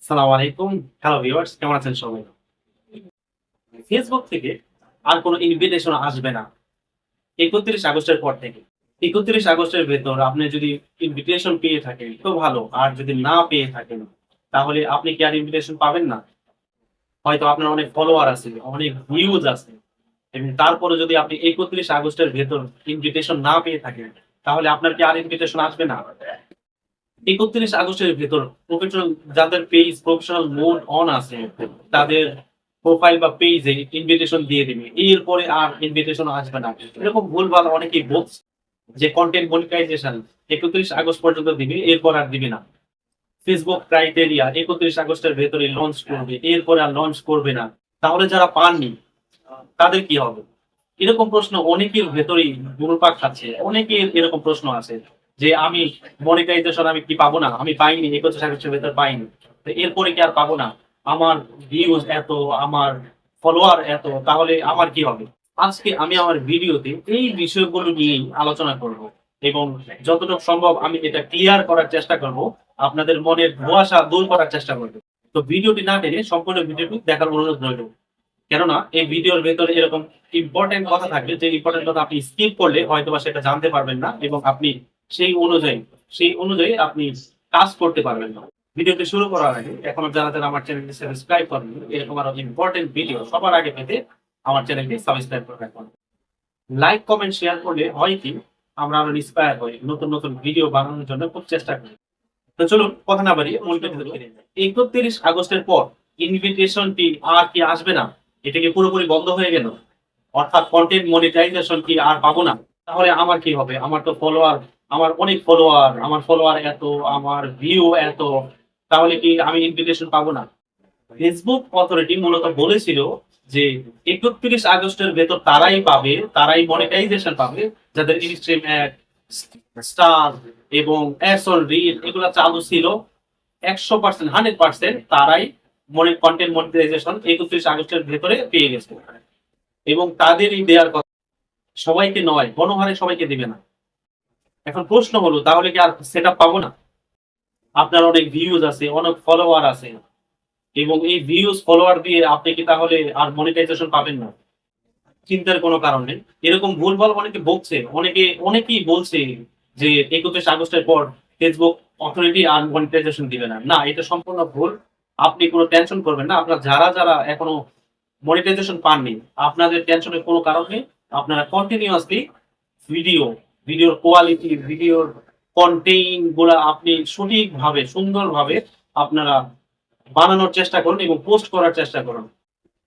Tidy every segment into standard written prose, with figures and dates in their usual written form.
আসসালামু আলাইকুম। Hello viewers, কেমন আছেন সবাই? ফেসবুক থেকে আর কোনো ইনভিটেশন আসবে না ৩১ আগস্টের পর থেকে। ৩১ আগস্টের ভেতর আপনি যদি ইনভিটেশন পেয়ে থাকেন তো ভালো। আর যদি না পেয়ে থাকেন তাহলে আপনি কি আর ইনভিটেশন পাবেন না? হয়তো আপনার অনেক ফলোয়ার আছে, অনেক ভিউজ আছে এবং তারপরে যদি আপনি ৩১ আগস্টের ভেতর ইনভিটেশন না পেয়ে থাকেন তাহলে আপনার কি আর ইনভিটেশন আসবে না? ৩১ আগস্টের ভেতর প্রফেশনাল যাদের পেজ প্রফেশনাল মোড অন আছে তাদের প্রোফাইল বা পেজে ইনভিটেশন দিয়ে দিবে। এরপরে আর ইনভিটেশন আসবে না। এরকম ভুলভাল অনেকেই বলছে যে কনটেন্ট মনিটাইজেশন ৩১ আগস্ট পর্যন্ত দিবে, এরপর আর দিবে না। ফেসবুক ক্রাইটেরিয়া ৩১ আগস্টের ভেতরে লঞ্চ করবে, এরপরে আর লঞ্চ করবে না। তাহলে যারা পাননি তাদের কি হবে? এরকম প্রশ্ন অনেকের ভেতরেই ঘুরপাক খাচ্ছে। অনেকের এরকম প্রশ্ন আছে যে আমি মনিটাইজেশন আমি কি পাবো না? আমি পাইনি ২১ আগস্টের ভেতর পাইনি। তো এরপরে কি আর পাবো না? আমার ভিউজ এত, আমার ফলোয়ার এত, তাহলে আমার কি হবে? আজকে আমি আমার ভিডিওতে এই বিষয়গুলো নিয়েই আলোচনা করব এবং যতটুকু সম্ভব আমি এটা ক্লিয়ার করার চেষ্টা করব। আপনাদের মনের ধোঁয়াশা দূর করার চেষ্টা করব। তো ভিডিওটি না টেনে সম্পূর্ণ ভিডিওটি দেখার অনুরোধ রইল। কেননা এই ভিডিওর ভেতরে এরকম ইম্পর্টেন্ট কথা থাকবে যে ইম্পর্টেন্ট কথা আপনি স্কিপ করলে হয়তোবা সেটা জানতে পারবেন না এবং আপনি সেই অনুযায়ী আপনি কাজ করতে পারবেন না। ভিডিওটি শুরু করার আগে এখনো যারা আমার চ্যানেলটি সাবস্ক্রাইব করেননি, এরকম আরো ইম্পর্টেন্ট ভিডিও সবার আগে পেতে আমার চ্যানেলটি সাবস্ক্রাইব করে রাখুন। লাইক, কমেন্ট, শেয়ার করলে হয় কি আমরা আরো ইন্সপায়ার হই, নতুন নতুন ভিডিও বানানোর জন্য খুব চেষ্টা করি। তো চলুন কথা না বাড়িয়ে মূল কথা ধরে নিই। ৩১ আগস্টের পর ইনভিটেশনটি আর কি আসবে না? এটা কি পুরোপুরি বন্ধ হয়ে গেল? অর্থাৎ কনটেন্ট মনিটাইজেশন কি আর পাবো না? তাহলে আমার কি হবে? আমার তো ফলোয়ার, আমার অনেক ফলোয়ার, আমার ফলোয়ার এত, আমার ভিউ এত, তাহলে কি আমি ইনভিটেশন পাবো না? ফেসবুক অথরিটি মূলত বলেছিল যে ৩১ আগস্টের ভেতর তারাই পাবে, তারাই মনিটাইজেশন পাবে যাদের ইনস্ট্রিম অ্যাড, স্টার এবং অ্যাডস অন রিল এগুলা চালু ছিল। ১০০% 100% তারাই কন্টেন্ট মনিটাইজেশন ৩১ আগস্টের ভেতরে পেয়ে গেছে এবং তাদেরই দেওয়ার কথা। সবাইকে নয়, গণহারে সবাইকে দিবে না। এখন প্রশ্ন হলো তাহলে কি আর সেটআপ পাবো না? আপনার অনেক ভিউজ আছে, অনেক ফলোয়ার আছে এবং এই ভিউজ ফলোয়ার দিয়ে আপনি কি তাহলে আর মনিটাইজেশন পাবেন না? চিন্তার কোনো কারণ নেই। এরকম ভুলভাল অনেকে বকছে। অনেকেই বলছে যে ৩১ আগস্টের পর ফেসবুক অথরিটি আর মনিটাইজেশন দিবে না। না, এটা সম্পূর্ণ ভুল। আপনি কোনো টেনশন করবেন না। আপনারা যারা এখনো মনিটাইজেশন পাননি, আপনাদের টেনশনের কোনো কারণ নেই। আপনারা কন্টিনিউয়াসলি ভিডিও, ভিডিওর কোয়ালিটি, ভিডিওর কনটেইন গুলা আপনি সঠিকভাবে সুন্দরভাবে আপনারা বানানোর চেষ্টা করুন এবং পোস্ট করার চেষ্টা করুন।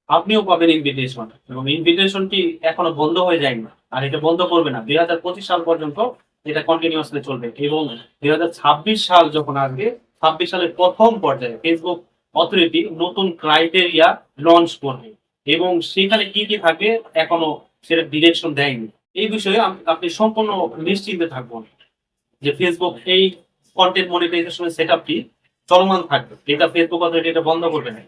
আপনিও পাবেন ইনভিটেশন এবং ইনভিটেশনটি এখনো বন্ধ হয়ে যায়নি। আর এটা বন্ধ করবে না। ২০২৫ সাল পর্যন্ত এটা কন্টিনিউয়াসলি চলবে এবং ২০২৬ সাল যখন আসবে, ২৬ সালের ১ম পর্যায়ে ফেসবুক অথরিটি নতুন ক্রাইটেরিয়া লঞ্চ করবে এবং সেখানে কি, কি থাকবে এখনো সেটা ডিরেকশন দেয়নি। এই বিষয়ে আপনি সম্পূর্ণ নিশ্চিন্তে থাকবেন যে ফেসবুক এই কনটেন্ট মনিটাইজেশন এর সেটআপটি চলমান থাকবে। এটা ফেসবুক অথরিটি এটা বন্ধ করবে না।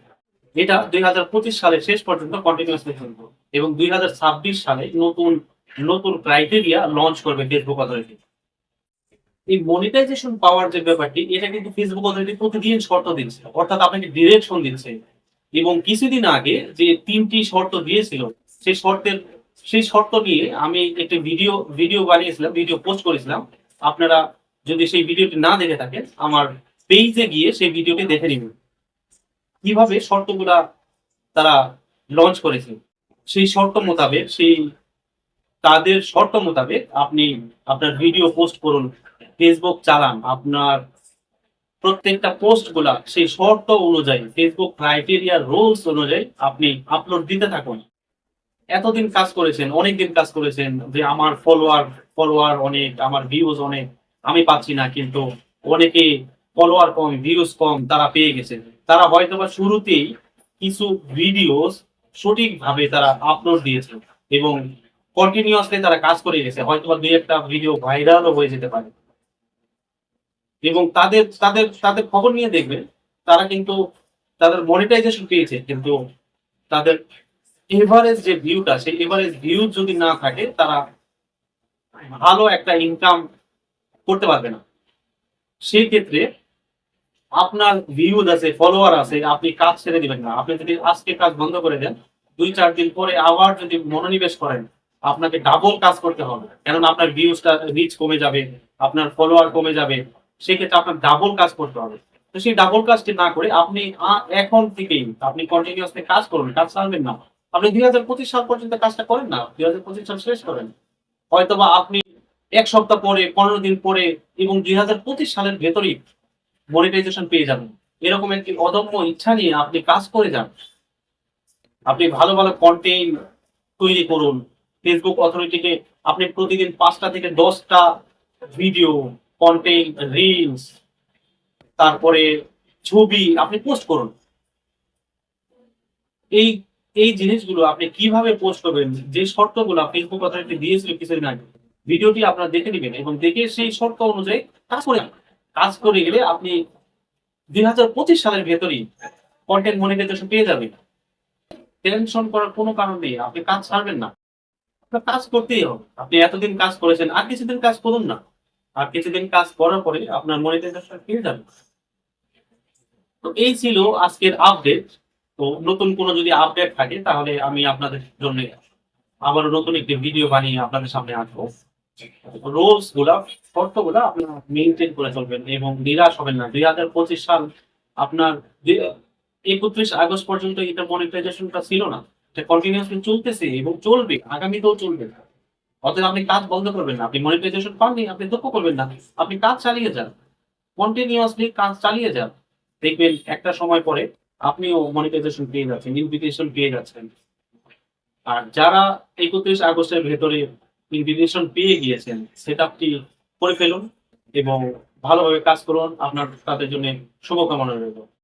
এটা ২০২৫ সালের শেষ পর্যন্ত কন্টিনিউয়াসলি চলবে এবং ২০২৬ সালে নতুন নতুন ক্রাইটেরিয়া লঞ্চ করবে ফেসবুক অথরিটি। এই মনিটাইজেশন পাওয়ার যে ব্যাপারটি এটা কিন্তু ফেসবুক অলরেডি প্রতিদিন শর্ত দিচ্ছে, অর্থাৎ আপনাকে ডিরেকশন দিচ্ছে এবং কিছুদিন আগে যে ৩টি শর্ত দিয়েছিল সেই শর্তের সেই শর্ত নিয়ে আমি একটা ভিডিও বানিয়েছিলাম, ভিডিও পোস্ট করেছিলাম। আপনারা যদি সেই ভিডিওটি না দেখে থাকেন আমার পেজে গিয়ে সেই ভিডিওটি দেখে নিবেন কিভাবে শর্তগুলা তারা লঞ্চ করেছে। সেই শর্ত মোতাবেক তাদের শর্ত মোতাবেক আপনি আপনার ভিডিও পোস্ট করুন, ফেসবুক চালান। আপনার প্রত্যেকটা পোস্ট গুলা সেই শর্ত অনুযায়ী ফেসবুক ক্রাইটেরিয়া রুলস অনুযায়ী আপনি আপলোড দিতে থাকুন। এতদিন কাজ করেছেন, অনেকদিন কাজ করেছেন যে আমার ফলোয়ার অনেক, আমার ভিউজ অনেক, আমি পাচ্ছি না। কিন্তু অনেকে ফলোয়ার কম, ভিউজ কম তারা পেয়ে গেছে। তারা হয়তোবা শুরুতেই কিছু ভিডিওস সঠিকভাবে তারা আপলোড দিয়েছে এবং কন্টিনিউয়াসলি তারা কাজ করে গেছে। হয়তোবা ২-১টা ভিডিও ভাইরালও হয়ে যেতে পারে। এবং তাদের খবর নিয়ে দেখবেন তারা কিন্তু তাদের মনিটাইজেশন পেয়েছে কিন্তু তাদের এভারেজ যে ভিউটা সেই এভারেজ ভিউ যদি না থাকে তারা ভালো একটা ইনকাম করতে পারবে না। সেই ক্ষেত্রে আপনার ভিউজ আছে, ফলোয়ার আছে, আপনি কাজ ছেড়ে দিবেন না। আপনি যদি আজকে কাজ বন্ধ করে দেন, ২-৪ দিন পরে আবার যদি মনোনিবেশ করেন, আপনাকে ডাবল কাজ করতে হবে। কেননা আপনার ভিউজটা রিচ কমে যাবে, আপনার ফলোয়ার কমে যাবে। সেক্ষেত্রে আপনার ডাবল কাজ করতে হবে। তো সেই ডাবল কাজটি না করে আপনি এখন থেকেই আপনি কন্টিনিউয়াসলি কাজ করুন, কাজ ছাড়বেন না। আপনি ২০২৫ সাল পর্যন্ত কাজটা করেন না। ২০২৫ সাল শেষ করেন। হয়তোবা আপনি ১ সপ্তাহ পরে, ১৫ দিন পরে এবং ২০২৫ সালের ভেতরেই মনিটাইজেশন পেয়ে যাবেন। এরকম একটি অদম্য ইচ্ছা নিয়ে আপনি কাজ করে যান। আপনি ভালো, ভালো কনটেন্ট তৈরি করুন। ফেসবুক অথরিটিকে আপনি প্রতিদিন ৫টা থেকে ১০টা ভিডিও, কনটেন্ট, রিলস, তারপরে ছবি আপনি পোস্ট করুন। এই এই জিনিসগুলো আপনি কিভাবে পোস্ট করবেন, যে শর্তগুলো ফেসবুক অথরিটি দিয়েছিল কিছুদিন আগে, ভিডিওটি আপনারা দেখে নিবেন এবং দেখে সেই শর্ত অনুযায়ী কাজ করে যান। কাজ করে গেলে আপনি ২০২৫ সালের ভেতরেই কনটেন্ট মনিটাইজেশন পেয়ে যাবেন। টেনশন করার কোনো কারণ নেই। আপনি কাজ ছাড়বেন না। আপনার কাজ করতেই হবে। আপনি এতদিন কাজ করেছেন, আর কিছুদিন কাজ করুন না। আর কিছুদিন কাজ করার পরে আপনার মনিটাইজেশন পেয়ে যাবেন। তো এই ছিল আজকের আপডেট। তো নতুন কোনো যদি আপডেট থাকে তাহলে আমি আপনাদের জন্য আবারও নতুন একটি ভিডিও বানিয়ে আপনাদের সামনে আসবো। রুলস গুলা, শর্তগুলা আপনার মেইনটেইন করে চলবেন এবং নিরাশ হবেন না। ২০২৫ সাল আপনার ৩১ আগস্ট পর্যন্ত এটা মনিটাইজেশনটা ছিল না। এটা কন্টিনিউয়াসলি চলতেছে এবং চলবে, আগামীতেও চলবে। অতএব আপনি কাজ বন্ধ করবেন না। আপনি মনিটাইজেশন পাননি, আপনি দুঃখ করবেন না। আপনি কাজ চালিয়ে যান। কন্টিনিউয়াসলি কাজ চালিয়ে যান। দেখবেন একটা সময় পরে আপনিও মনিটাইজেশন পেয়ে যাচ্ছেন, ইনভিটেশন পেয়ে যাচ্ছেন। আর যারা ৩১ আগস্টের ভেতরে ইনভিটেশন পেয়ে গিয়েছেন, সেটআপটি করে ফেলুন এবং ভালোভাবে কাজ করুন। আপনার তাদের জন্য শুভকামনা রইল।